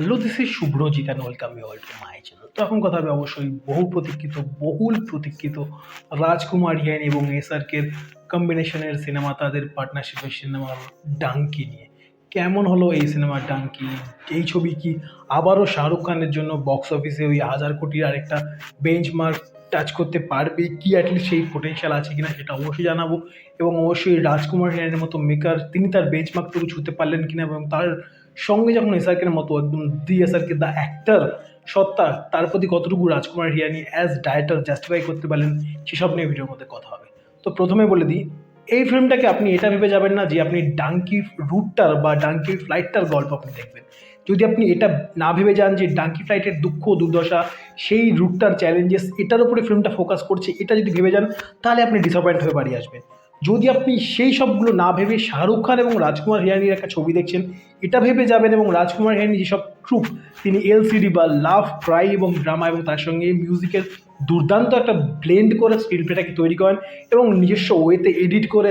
Hello, this is Subhrajit and welcome you all to my channel. তো এখন কথা হবে অবশ্যই বহুল প্রতীক্ষিত রাজকুমার হিরানি এবং এসআরকের কম্বিনেশনের সিনেমা, তাদের পার্টনারশিপের সিনেমা ডাঙ্কি নিয়ে। কেমন হলো এই সিনেমা ডাঙ্কি? এই ছবি কি আবারও শাহরুখ খানের জন্য বক্স অফিসে ওই 1000 কোটির আরেকটা বেঞ্চমার্ক টাচ করতে পারবে কি? অ্যাটলিস্ট সেই পোটেনশিয়াল আছে কিনা সেটা অবশ্যই জানাবো। এবং অবশ্যই রাজকুমার হিরানির মতো মেকার তিনি তার বেঞ্চমার্কটুকু ছুঁতে পারলেন কিনা, এবং তার সঙ্গে যখন এসআরকের মতো একদম দি এসআরকে দ্য অ্যাক্টর সত্তা, তার প্রতি কতটুকু Rajkumar Hirani as director justify করতে পারলেন, সেসব নিয়ে ভিডিওর মধ্যে কথা হবে। তো প্রথমে বলে দিই, এই ফিল্মটাকে আপনি এটা ভেবে যাবেন না যে আপনি ডাঙ্কি রুটটার বা ডাঙ্কি ফ্লাইটটার গল্প আপনি দেখবেন। যদি আপনি এটা না ভেবে যান যে ডাঙ্কি ফ্লাইটের দুঃখ দুর্দশা, সেই রুটটার চ্যালেঞ্জেস, এটার উপরে ফিল্মটা ফোকাস করছে, এটা যদি ভেবে যান তাহলে আপনি ডিসঅ্যাপয়েন্ট হয়ে বাড়ি আসবেন। যদি আপনি সেই সবগুলো না ভেবে শাহরুখ খান এবং রাজকুমার হিরানির একটা ছবি দেখছেন, এটা ভেবে যাবেন, এবং রাজকুমার হিরানি যেসব ট্রুপ তিনি এলসিডি বা লাভ ক্রাই এবং ড্রামা এবং তার সঙ্গে মিউজিকের দুর্দান্ত একটা ব্লেন্ড করে স্ক্রিন প্লেটাকে তৈরি করেন এবং নিজস্ব ওয়েতে এডিট করে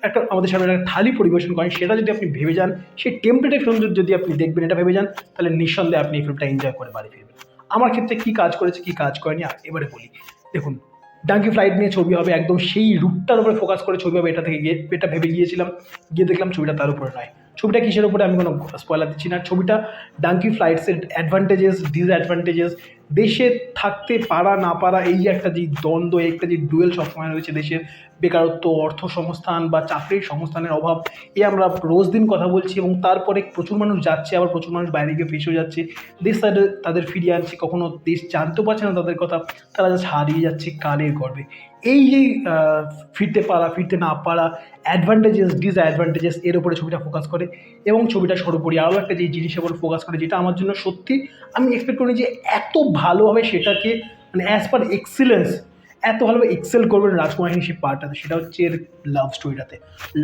একটা আমাদের সামনে একটা থালি পরিবেশন করেন, সেটা যদি আপনি ভেবে যান, সেই টেমপ্লেটের ফিল্ম যদি আপনি দেখবেন এটা ভেবে যান, তাহলে নিঃসন্দেহে আপনি এই ফিল্মটা এনজয় করে বাড়ি ফিরবেন। আমার ক্ষেত্রে কী কাজ করেছে কী কাজ করেনি এবারে বলি। দেখুন, ডাঙ্কি ফ্লাইট নিয়ে ছবি হবে, একদম সেই রুটটার উপরে ফোকাস করে ছবি হবে, এটা ভেবে গিয়েছিলাম, গিয়ে দেখলাম ছবিটা তার উপরে নয়। ছবিটা কিসের উপরে আমি কোনো স্পয়লার দিচ্ছি না। ছবিটা ডাঙ্কি ফ্লাইটসের অ্যাডভান্টেজেস, ডিসঅ্যাডভান্টেজেস, দেশে থাকতে পারা না পারা, এই যে একটা যে দ্বন্দ্ব, একটা যে ডুয়েল সবসময় রয়েছে দেশের, বেকারত্ব, অর্থ সংস্থান বা চাকরির সংস্থানের অভাব, আমরা রোজ দিন কথা বলছি, এবং তারপরে প্রচুর মানুষ যাচ্ছে, আবার প্রচুর মানুষ বাইরে গিয়ে ফেসেও যাচ্ছে, দেশ তাদের ফিরিয়ে আনছে, কখনো দেশ জানতেও পারছে না তাদের কথা, তারা জাস্ট হারিয়ে যাচ্ছে কালের গর্বে। এই যে ফিরতে পারা ফিরতে না পারা, অ্যাডভান্টেজেস ডিসঅ্যাডভান্টেজেস, এর উপরে ছবিটা ফোকাস করে। এবং ছবিটা সর্বোপরি আরও একটা যে জিনিসের উপর ফোকাস করে, যেটা আমার জন্য সত্যি আমি এক্সপেক্ট করিনি যে এত ভালোভাবে সেটাকে, মানে অ্যাজ পার এক্সিলেন্স, এত ভালোভাবে এক্সেল করবেন রাজকুমার হিরানি সেই পার্টটাতে, সেটা হচ্ছে এর লাভ স্টোরিটাতে।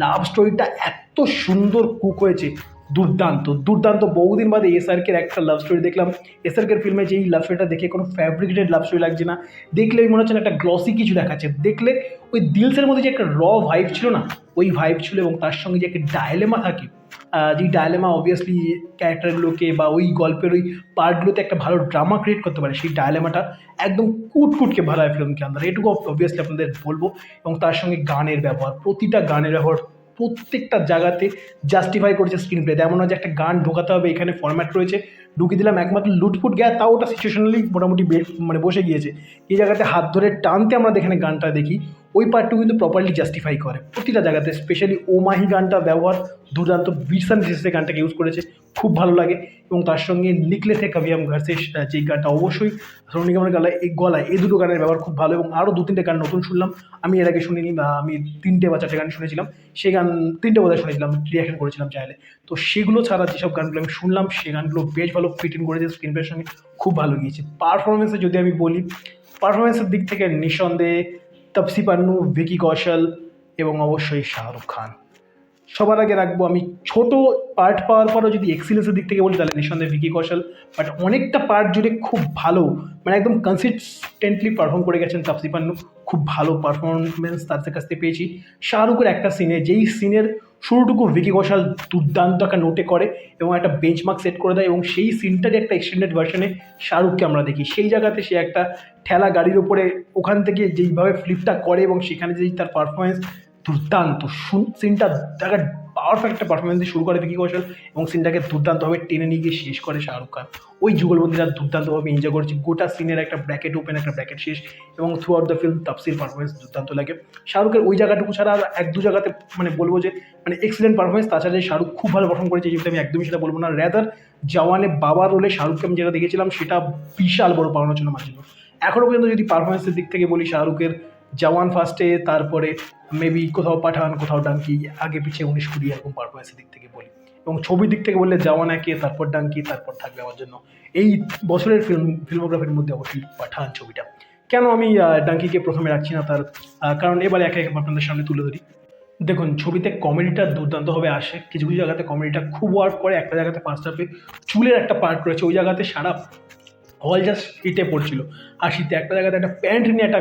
লাভ স্টোরিটা এত সুন্দর কুক হয়েছে, দুর্দান্ত দুর্দান্ত। বহুদিন বাদে এসআরকের একটা লাভ স্টোরি দেখলাম। এসআরকের ফিল্মে যেই লাভ স্টোরিটা দেখে কোনো ফ্যাব্রিকেটেড লাভ স্টোরি লাগছে না, দেখলে মনে হচ্ছে না একটা গ্লসি কিছু দেখাচ্ছে, দেখলে ওই দিলসের মধ্যে যে একটা ভাইব ছিল না, ওই ভাইব ছিল। এবং তার সঙ্গে যে একটা ডায়লেমা থাকে, যে ডায়লেমা অবভিয়াসলি ক্যারেক্টারগুলোকে বা ওই গল্পের ওই পার্টগুলোতে একটা ভালো ড্রামা ক্রিয়েট করতে পারে, সেই ডায়লেমাটা একদম কুটকুটকে ভরা হয় ফিল্মকে আন্দার, এটুকু অবভিয়াসলি আপনাদের বলবো। এবং তার সঙ্গে গানের ব্যবহার, প্রতিটা গানের ব্যবহার প্রত্যেকটা জায়গাতে জাস্টিফাই করেছে স্ক্রিন প্লেতে। এমন নয় যে একটা গান ঢোকাতে হবে, এখানে ফরম্যাট রয়েছে, ঢুকিয়ে দিলাম, একমাত্র লুটফুট গ্যাস, তাও ওটা সিচুয়েশনালি মোটামুটি মানে বসে গিয়েছে। এই জায়গাতে হাত ধরে টানতে আমরা যেখানে গানটা দেখি, ওই পার্টটুকু কিন্তু প্রপারলি জাস্টিফাই করে প্রতিটা জায়গাতে। স্পেশালি ও মাহি গানটা ব্যবহার দুর্দান্ত, বিরসান বিশেষে গানটাকে ইউজ করেছে, খুব ভালো লাগে। এবং তার সঙ্গে লিখলে থে কবিয়াম ঘরসে, যেই গানটা অবশ্যই সোনু নিগমের গলায়, এই দুটো গানের ব্যবহার খুব ভালো। এবং আরও 2-3টে গান নতুন শুনলাম, আমি এর আগে শুনিনি, আমি 3টে বা 4টে গান শুনেছিলাম, সেই গান 3টে বোধহয় শুনেছিলাম, রিয়াকশন করেছিলাম চ্যানেলে। তো সেগুলো ছাড়া যেসব গানগুলো আমি শুনলাম, সেই গানগুলো বেশ ভালো ফিট ইন করেছে স্ক্রিন প্লের সঙ্গে, খুব ভালো গিয়েছে। পারফরমেন্সে যদি আমি বলি, পারফরমেন্সের দিক থেকে নিঃসন্দেহে তাপসি পান্নু, ভিকি কৌশল এবং অবশ্যই শাহরুখ খান। সবার আগে রাখবো আমি। ছোট পার্ট পাওয়ার পরও যদি এক্সিলেন্সের দিক থেকে বলি, তাহলে নিঃসন্দেহে ভিকি কৌশল। বাট অনেকটা পার্ট জুড়ে খুব ভালো, মানে একদম কনসিস্টেন্টলি পারফর্ম করে গেছেন তাপসি পান্নু, খুব ভালো পারফরমেন্স তার কাছ থেকে পেয়েছি। শাহরুখের একটা সিনে, যেই সিনের শুরুটুকু ভিকি কৌশল দুর্দান্ত একটা নোটে করে এবং একটা বেঞ্চমার্ক সেট করে দেয়, এবং সেই সিনটারই একটা এক্সটেন্ডেড ভার্সনে শাহরুখকে আমরা দেখি। সেই জায়গাতে সে একটা ঠেলা গাড়ির ওপরে ওখান থেকে যেইভাবে ফ্লিপটা করে, এবং সেখানে যেই তার পারফরমেন্স দুর্দান্ত, সিনটা তাকে পাওয়ারফুল একটা পারফরমেন্স দিয়ে শুরু করে ভিকি কৌশল, এবং সিনটাকে দুর্দান্তভাবে টেনে নিয়ে গিয়ে শেষ করে শাহরুখ খান। ওই যুগলবন্দিরা দুর্দান্তভাবে এনজয় করেছি। গোটা সিনের একটা ব্র্যাকেট ওপেন, একটা ব্র্যাকেট শেষ, এবং থ্রু আউট দ্য ফিল্ম তাপসির পারফরমেন্স দুর্দান্ত লাগে। শাহরুখের ওই জায়গাটুকু ছাড়া আর 1-2 জায়গাতে মানে বলবো যে মানে এক্সিলেন্ট পারফরমেন্স। তাছাড়া যে শাহরুখ খুব ভালো পারফর্ম করেছে, যেহেতু আমি একদমই সেটা বলবো না। র্যাদার জওয়ানে বাবার রোলে শাহরুখকে আমি যেটা দেখেছিলাম, সেটা বিশাল বড় পাওয়ানোর জন্য আমার জন্য। এখনও পর্যন্ত যদি পারফরমেন্সের দিক থেকে বলি, শাহরুখের জওয়ান ফার্স্টে, তারপরে মেবি কোথাও পাঠান, কোথাও ডাঙ্কি, আগে পিছিয়ে 19-20 এরকম পারফরমেন্সের দিক থেকে বলি। এবং ছবির দিক থেকে বললে জওয়ান 1, তারপর ডাঙ্কি, তারপর থাকবে আমার জন্য এই বছরের ফিল্মোগ্রাফির মধ্যে অবশ্যই পাঠান ছবিটা। কেন আমি ডাঙ্কিকে প্রথমে রাখছি না, তার কারণ এবার একে একে আপনাদের সামনে তুলে ধরি। দেখুন, ছবিতে কমেডিটা দুর্দান্তভাবে আসে, কিছু কিছু জায়গাতে কমেডিটা খুব ওয়ার্ক করে। একটা জায়গাতে ফার্স্ট হাফে চুলের একটা পার্ট রয়েছে, ওই জায়গাতে সারা হল জাস্ট হিটে পড়ছিল হাসিতে। একটা জায়গাতে একটা প্যান্ট নিয়ে একটা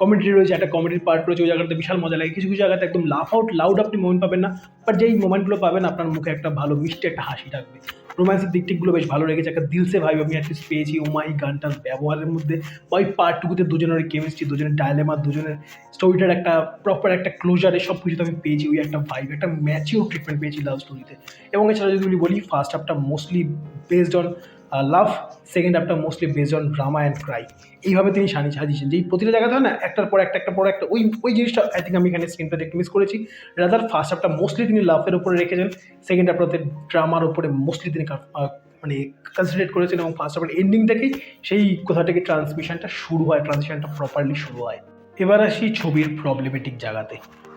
কমেডি রয়েছে, একটা কমেডির পার্ট রয়েছে, ওই জায়গাটাতে বিশাল মজা লাগে। কিছু কিছু জায়গাতে একদম লাফ আউট লাউড আপনি মোমেন্ট পাবেন না, বাট যেই মোমেন্টগুলো পাবেন আপনার মুখে একটা ভালো মিষ্টি একটা হাসি থাকবে। রোম্যান্সের দিক টিকগুলো বেশ ভালো লেগেছে, একটা দিল সে ভাইব আমি অ্যাটলিস্ট পেয়েছি ওমাই গানটার ব্যবহারের মধ্যে, বা ওই পার্টটুকুতে দুজনের কেমিস্ট্রি, দুজনের ডায়লেমা, দুজনের স্টোরিটার একটা প্রপার একটা ক্লোজার, এসব কিছুতে আমি পেয়েছি। ওই একটা ভাইব, একটা ম্যাচিওর ট্রিটমেন্ট পেয়েছি লাভ স্টোরিতে। এবং এছাড়া যদি বলি, ফার্স্ট হাফটা mostly based on love, second হাফটা mostly based on drama and cry. এইভাবে তিনি সাজিয়েছেন, যেই প্রতিটা জায়গাতে হয় না একটার পর একটা, একটার পর একটা, ওই জিনিসটা আই থিঙ্ক আমি এখানে স্ক্রিনটাতে একটু মিস করেছি। রাদার ফার্স্ট হাফটা মোস্টলি তিনি লাভের উপরে রেখেছেন, সেকেন্ড হাফটাতে ড্রামার উপরে মোস্টলি তিনি মানে কনসেন্ট্রেট করেছেন, এবং ফার্স্ট হাফের এন্ডিং থেকেই সেই কোথা থেকে ট্রান্সমিশনটা শুরু হয়, ট্রানজিশনটা প্রপারলি শুরু হয়। এবার আসি ছবির প্রবলেমেটিক জায়গাতে।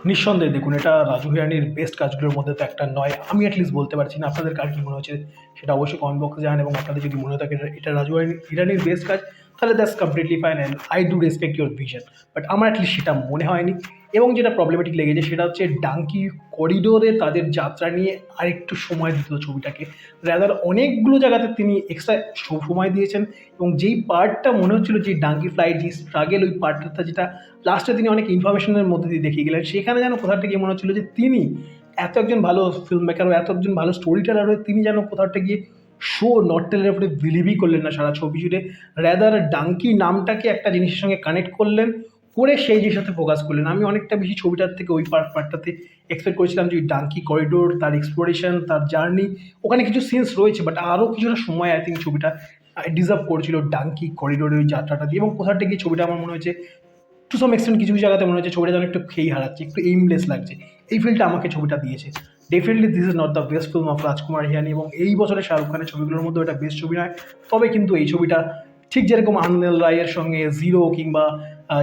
নিঃসন্দেহে দেখুন, এটা রাজু হিরানির বেস্ট কাজগুলোর মধ্যে তো একটা নয়, আমি অ্যাটলিস্ট বলতে পারছি না। আপনাদের কার কী মনে হচ্ছে সেটা অবশ্যই কমেন্ট বক্সে জানান, এবং আপনাদের যদি মনে থাকে এটা রাজু হিরানির বেস্ট কাজ, তাহলে that's completely fine and I do respect your vision. But আমার অ্যাটলিস্ট সেটা মনে হয়নি। এবং যেটা প্রবলেমেটিক লেগেছে সেটা হচ্ছে ডাঙ্কি করিডোরে তাদের যাত্রা নিয়ে আরেকটু সময় দিত ছবিটাকে। রাদার অনেকগুলো জায়গাতে তিনি এক্সট্রা সময় দিয়েছেন, এবং যেই পার্টটা মনে হচ্ছিল যে ডাঙ্কি ফ্লাইট, যে স্ট্রাগেল, ওই পার্টটা যেটা লাস্টে তিনি অনেক ইনফরমেশনের মধ্যে দিয়ে দেখিয়ে গেলেন, সেখানে যেন কোথা থেকে মনে হচ্ছিল যে তিনি এত একজন ভালো ফিল্ম মেকার ও এত একজন ভালো স্টোরি টেলার হয়ে তিনি যেন কোথাও গিয়ে শো নট টেলের উপরে বিলিভই করলেন না সারা ছবি জুড়ে। র্যাদার ডাঙ্কি নামটাকে একটা জিনিসের সঙ্গে কানেক্ট করলেন, করে সেই জিনিসের সাথে ফোকাস করলেন। আমি অনেকটা বেশি ছবিটার থেকে ওই পার্টটাতে এক্সপেক্ট করেছিলাম যে ওই ডাঙ্কি করিডোর, তার এক্সপ্লোরেশন, তার জার্নি, ওখানে কিছু সিনস রয়েছে, বাট আরও কিছুটা সময় আই থিঙ্ক ছবিটা ডিজার্ভ করেছিল ডাঙ্কি করিডোরের ওই যাত্রাটা দিয়ে। এবং কোথাটা গিয়ে ছবিটা আমার মনে হয়েছে টু সাম এক্সটেন্ট কিছু কিছু জায়গাতে মনে হচ্ছে ছবিটা যেন একটু খেই হারাচ্ছে, একটু এইমলেস লাগছে। এই ফিলটা আমাকে ছবিটা দিয়েছে। Definitely this is not the best film of Rajkumar Hirani, এবং এই বছরে শাহরুখ খানের ছবিগুলোর মধ্যে এটা বেস্ট ছবি নয়। তবে কিন্তু এই ছবিটা ঠিক যেরকম আনন্দ রায়ের সঙ্গে জিরো, কিংবা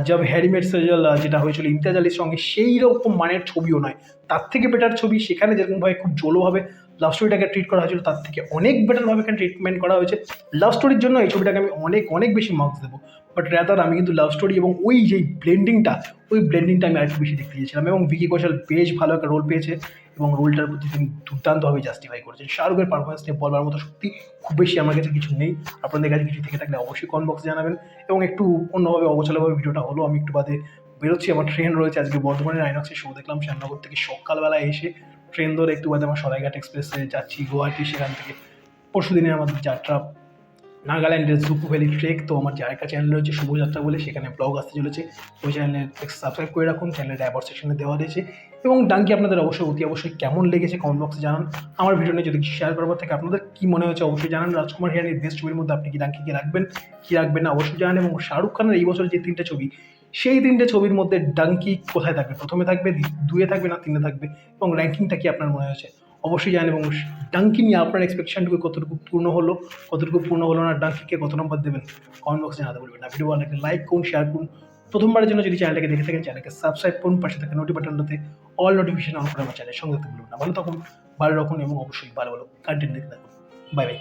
জব হ্যারি মেট সেজল যেটা হয়েছিল ইমতিয়াজ আলীর সঙ্গে, সেই রকম মানের ছবিও নয়, তার থেকে বেটার ছবি। সেখানে যেরকমভাবে খুব জোলোভাবে লাভ স্টোরিটাকে ট্রিট করা হয়েছিল, তার থেকে অনেক বেটারভাবে এখানে ট্রিটমেন্ট করা হয়েছে। লাভ স্টোরির জন্য এই ছবিটাকে আমি অনেক অনেক বেশি মার্কস দেবো, বাট র্যাদার আমি কিন্তু লাভ স্টোরি এবং ওই যেই ব্লেন্ডিংটা, ওই ব্লেন্ডিংটা আমি আরেকটু বেশি দেখতে চেয়েছিলাম। এবং ভিকি কৌশল বেশ ভালো একটা রোল পেয়েছে, এবং রোলটার প্রতি তিনি দুর্দান্তভাবে জাস্টিফাই করেছেন। শাহরুখের পারফরমেন্স নিয়ে বলবার মতো সত্যি খুব বেশি আমার কাছে কিছু নেই। আপনাদের কাছে কিছু থেকে থাকলে অবশ্যই কমেন্ট বক্সে জানাবেন। এবং একটু অন্যভাবে অগোছালোভাবে ভিডিওটা হলো, আমি একটু বাদে বেরোচ্ছি, আমার ট্রেন রয়েছে আজকে। বর্ধমানের আইনক্সের শো দেখলাম শ্যামনগর থেকে, সকালবেলা এসে ট্রেন ধরে একটু বাদে আমার সরাইঘাট এক্সপ্রেসে যাচ্ছি গুয়াহাটি। সেখান থেকে পরশু দিনের আমাদের যাত্রা নাগাল্যান্ডের জুকু ভ্যালি ট্রেক। তো আমার যে আরেকটা চ্যানেল রয়েছে শুভযাত্রা বলে, সেখানে ব্লগ আসতে চলেছে, ওই চ্যানেলে সাবস্ক্রাইব করে রাখুন, চ্যানেলের অ্যাবাউট সেকশনে দেওয়া রয়েছে। এবং ডাঙ্কি আপনাদের অবশ্যই কেমন লেগেছে কমেন্ট বক্সে জানান। আমার ভিডিও নিয়ে যদি শেয়ার করবার থেকে আপনাদের কী মনে হয়েছে অবশ্যই জানান। রাজকুমার হিরানির বেস্ট ছবির মধ্যে আপনি কি ডাঙ্কিকে রাখবেন, কি রাখবেন না অবশ্যই জানান। এবং শাহরুখ খানের এই বছর যে 3টে ছবি, সেই 3টে ছবির মধ্যে ডাঙ্কি কোথায় থাকবে, প্রথমে থাকবে, 2-এ থাকবে, না 3-এ থাকবে, এবং র্যাঙ্কিংটা কি আপনার মনে হয়েছে অবশ্যই জানেন। এবং ডাঙ্কি নিয়ে আপনার এক্সপেকটেশনটুকু কতটুকু পূর্ণ হলো না, ডাঙ্কিকে কত নম্বর দেবেন কমেন্ট বক্সে জানাতে বলবেন না। ভিডিও ভালো লাগলে লাইক করুন, শেয়ার করুন। প্রথমবারের জন্য যদি চ্যানেলটাকে দেখে থাকেন, চ্যানেলকে সাবস্ক্রাইব করুন, পাশে থাকা বাটনটাতে অল নোটিফিকেশন অন করে আমার চ্যানেলের সঙ্গে থাকতে ভুলবেন না। ভালো থাকুন, ভালো রাখুন, এবং অবশ্যই ভালো ভালো কন্টেন্ট দেখতে থাকুন। Bye bye.